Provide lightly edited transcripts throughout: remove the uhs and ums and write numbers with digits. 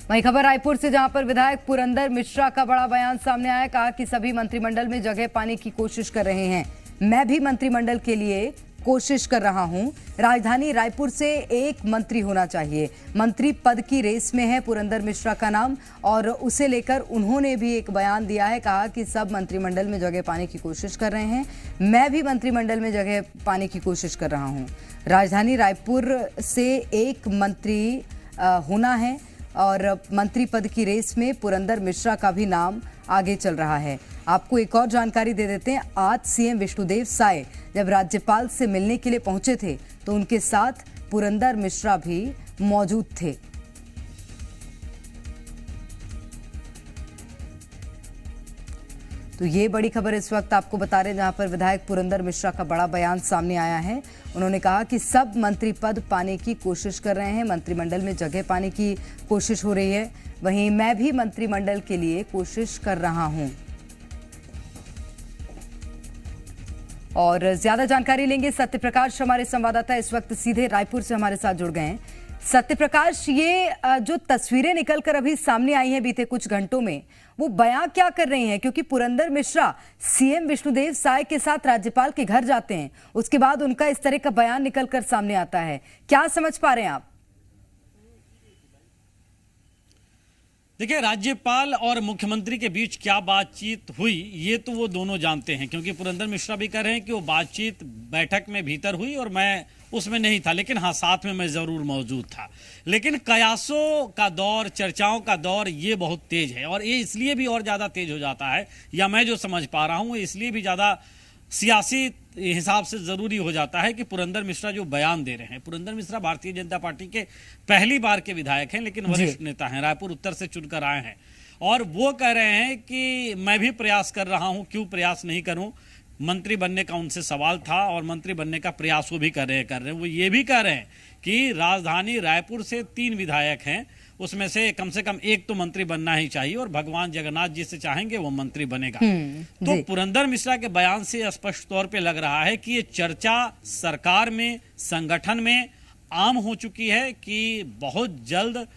वहीं खबर रायपुर से, जहां पर विधायक पुरंदर मिश्रा का बड़ा बयान सामने आया। कहा कि सभी मंत्रिमंडल में जगह पाने की कोशिश कर रहे हैं। मैं भी मंत्रिमंडल के लिए कोशिश कर रहा हूं। राजधानी रायपुर से एक मंत्री होना चाहिए। मंत्री पद की रेस में है पुरंदर मिश्रा का नाम, और उसे लेकर उन्होंने भी एक बयान दिया है। कहा कि सब मंत्रिमंडल में जगह पाने की कोशिश कर रहे हैं। मैं भी मंत्रिमंडल में जगह पाने की कोशिश कर रहा हूं। राजधानी रायपुर से एक मंत्री होना है, और मंत्री पद की रेस में पुरंदर मिश्रा का भी नाम आगे चल रहा है। आपको एक और जानकारी दे देते हैं। आज सीएम विष्णुदेव साय जब राज्यपाल से मिलने के लिए पहुंचे थे, तो उनके साथ पुरंदर मिश्रा भी मौजूद थे। तो ये बड़ी खबर इस वक्त आपको बता रहे हैं, जहां पर विधायक पुरंदर मिश्रा का बड़ा बयान सामने आया है। उन्होंने कहा कि सब मंत्री पद पाने की कोशिश कर रहे हैं, मंत्रिमंडल में जगह पाने की कोशिश हो रही है। वहीं मैं भी मंत्रिमंडल के लिए कोशिश कर रहा हूं। और ज्यादा जानकारी लेंगे सत्यप्रकाश, हमारे संवाददाता इस वक्त सीधे रायपुर से हमारे साथ जुड़ गए हैं। सत्यप्रकाश, ये जो तस्वीरें निकलकर अभी सामने आई हैं बीते कुछ घंटों में, वो बयां क्या कर रही हैं? क्योंकि पुरंदर मिश्रा सीएम विष्णुदेव साय के साथ राज्यपाल के घर जाते हैं, उसके बाद उनका इस तरह का बयान निकलकर सामने आता है। क्या समझ पा रहे हैं आप? देखिए, राज्यपाल और मुख्यमंत्री के बीच क्या बातचीत हुई ये तो वो दोनों जानते हैं, क्योंकि पुरंदर मिश्रा भी कह रहे हैं कि वो बातचीत बैठक में भीतर हुई और मैं उसमें नहीं था, लेकिन हाँ, साथ में मैं जरूर मौजूद था। लेकिन कयासों का दौर, चर्चाओं का दौर ये बहुत तेज है, और ये इसलिए भी और ज्यादा तेज हो जाता है, या मैं जो समझ पा रहा हूँ इसलिए भी ज्यादा सियासी हिसाब से जरूरी हो जाता है कि पुरंदर मिश्रा जो बयान दे रहे हैं। पुरंदर मिश्रा भारतीय जनता पार्टी के पहली बार के विधायक हैं, लेकिन वरिष्ठ नेता हैं, रायपुर उत्तर से चुनकर आए हैं, और वो कह रहे हैं कि मैं भी प्रयास कर रहा हूं, क्यों प्रयास नहीं करूं। मंत्री बनने का उनसे सवाल था, और मंत्री बनने का प्रयास वो भी कर रहे हैं। वो ये भी कह रहे हैं कि राजधानी रायपुर से 3 विधायक हैं, उसमें से कम एक तो मंत्री बनना ही चाहिए, और भगवान जगन्नाथ जी से चाहेंगे वो मंत्री बनेगा। तो पुरंदर मिश्रा के बयान से स्पष्ट तौर पे लग रहा है कि ये चर्चा सरकार में, संगठन में आम हो चुकी है कि बहुत जल्द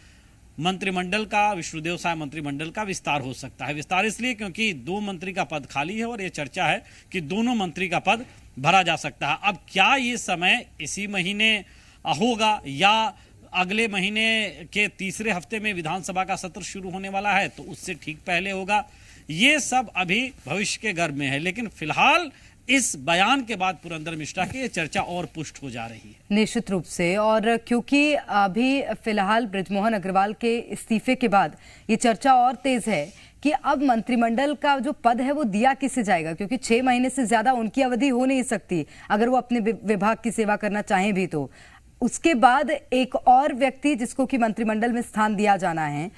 मंत्रिमंडल का, विष्णुदेव साय मंत्रिमंडल का विस्तार हो सकता है। विस्तार इसलिए क्योंकि 2 मंत्री का पद खाली है, और ये चर्चा है कि दोनों मंत्री का पद भरा जा सकता है। अब क्या ये समय इसी महीने होगा या अगले महीने के तीसरे हफ्ते में विधानसभा का सत्र शुरू होने वाला है, तो उससे ठीक पहले होगा, ये सब अभी भविष्य के गर्भ में है। लेकिन फिलहाल इस बयान के बाद पुरंदर मिश्रा की चर्चा और पुष्ट हो जा रही है। निश्चित रूप से, और क्योंकि अभी फिलहाल बृजमोहन अग्रवाल के इस्तीफे के बाद ये चर्चा और तेज है कि अब मंत्रिमंडल का जो पद है वो दिया किसे जाएगा, क्योंकि 6 महीने से ज्यादा उनकी अवधि हो नहीं सकती अगर वो अपने विभाग की सेवा करना चाहें भी। तो उसके बाद एक और व्यक्ति जिसको कि मंत्रिमंडल में स्थान दिया जाना है।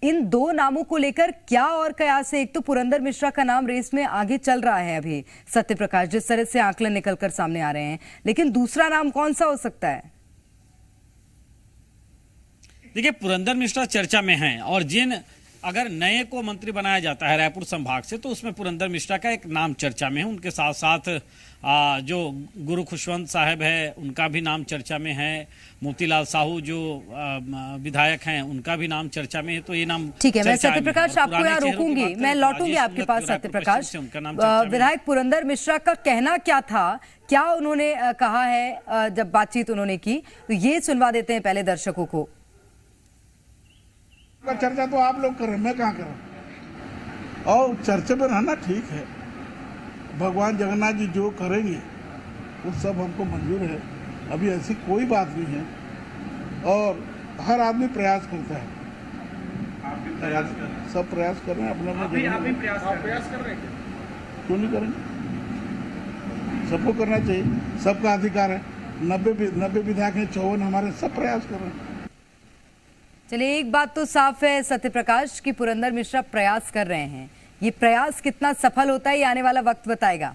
इन 2 नामों को लेकर क्या और कयास है? एक तो पुरंदर मिश्रा का नाम रेस में आगे चल रहा है अभी, सत्यप्रकाश, जिस तरह से आंकलन निकलकर सामने आ रहे हैं, लेकिन दूसरा नाम कौन सा हो सकता है? देखिए, पुरंदर मिश्रा चर्चा में हैं, और अगर नए को मंत्री बनाया जाता है रायपुर संभाग से, तो उसमें पुरंदर मिश्रा का एक नाम चर्चा में है। उनके साथ साथ जो गुरु खुशवंत साहब है, उनका भी नाम चर्चा में है। मोतीलाल साहू जो विधायक हैं, उनका भी नाम चर्चा में है। तो ये नाम ठीक है। मैं सत्यप्रकाश आपको यहाँ रोकूंगी, मैं लौटूंगी आपके पास। सत्यप्रकाश, विधायक पुरंदर मिश्रा का कहना क्या था, क्या उन्होंने कहा है जब बातचीत उन्होंने की, तो ये सुनवा देते हैं पहले दर्शकों को। चर्चा तो आप लोग कर रहे हैं, मैं कहाँ कर रहा हूँ। और चर्चा में रहना ठीक है, भगवान जगन्नाथ जी जो करेंगे वो सब हमको मंजूर है। अभी ऐसी कोई बात नहीं है, और हर आदमी प्रयास करता है। सब प्रयास कर रहे हैं अपने अपने। प्रयास कर रहे हैं, क्यों नहीं करेंगे? सबको करना चाहिए, सबका अधिकार है। 90 विधायक हैं, 54 हमारे, सब प्रयास कर रहे हैं। चलिए, एक बात तो साफ है सत्यप्रकाश कि पुरंदर मिश्रा प्रयास कर रहे हैं। ये प्रयास कितना सफल होता है ये आने वाला वक्त बताएगा।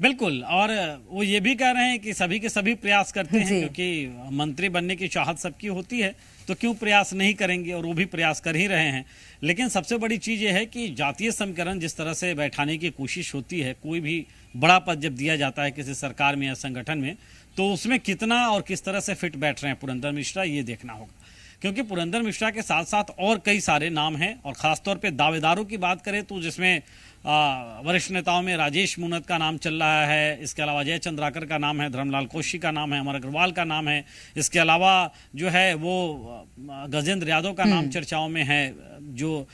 बिल्कुल, और वो ये भी कह रहे हैं कि सभी के सभी प्रयास करते हैं, क्योंकि मंत्री बनने की चाहत सबकी होती है, तो क्यों प्रयास नहीं करेंगे, और वो भी प्रयास कर ही रहे हैं। लेकिन सबसे बड़ी चीज ये है कि जातीय समीकरण जिस तरह से बैठाने की कोशिश होती है, कोई भी बड़ा पद जब दिया जाता है किसी सरकार में या संगठन में, तो उसमें कितना और किस तरह से फिट बैठ रहे हैं पुरंदर मिश्रा, ये देखना होगा। क्योंकि पुरंदर मिश्रा के साथ साथ और कई सारे नाम हैं, और खासतौर पे दावेदारों की बात करें तो जिसमें वरिष्ठ नेताओं में राजेश मूनत का नाम चल रहा है, इसके अलावा जय चंद्राकर का नाम है, धर्मलाल कौशी का नाम है, अमर अग्रवाल का नाम है, इसके अलावा जो है वो गजेंद्र यादव का नाम चर्चाओं में है, जो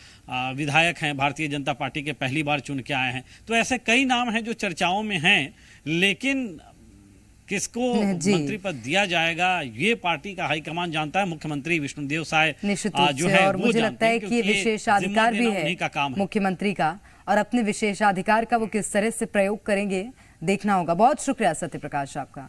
विधायक हैं भारतीय जनता पार्टी के, पहली बार चुन के आए हैं। तो ऐसे कई नाम हैं जो चर्चाओं में हैं, लेकिन किसको मंत्री पद दिया जाएगा ये पार्टी का हाईकमान जानता है। मुख्यमंत्री विष्णुदेव साय निश्चित रूप जो से, है और वो मुझे जानते लगता है हैं, कि क्योंकि विशेषाधिकार भी जिम्मा है देना उन्हीं का काम है। मुख्यमंत्री का, और अपने विशेषाधिकार का वो किस तरह से प्रयोग करेंगे देखना होगा। बहुत शुक्रिया सत्य प्रकाश आपका।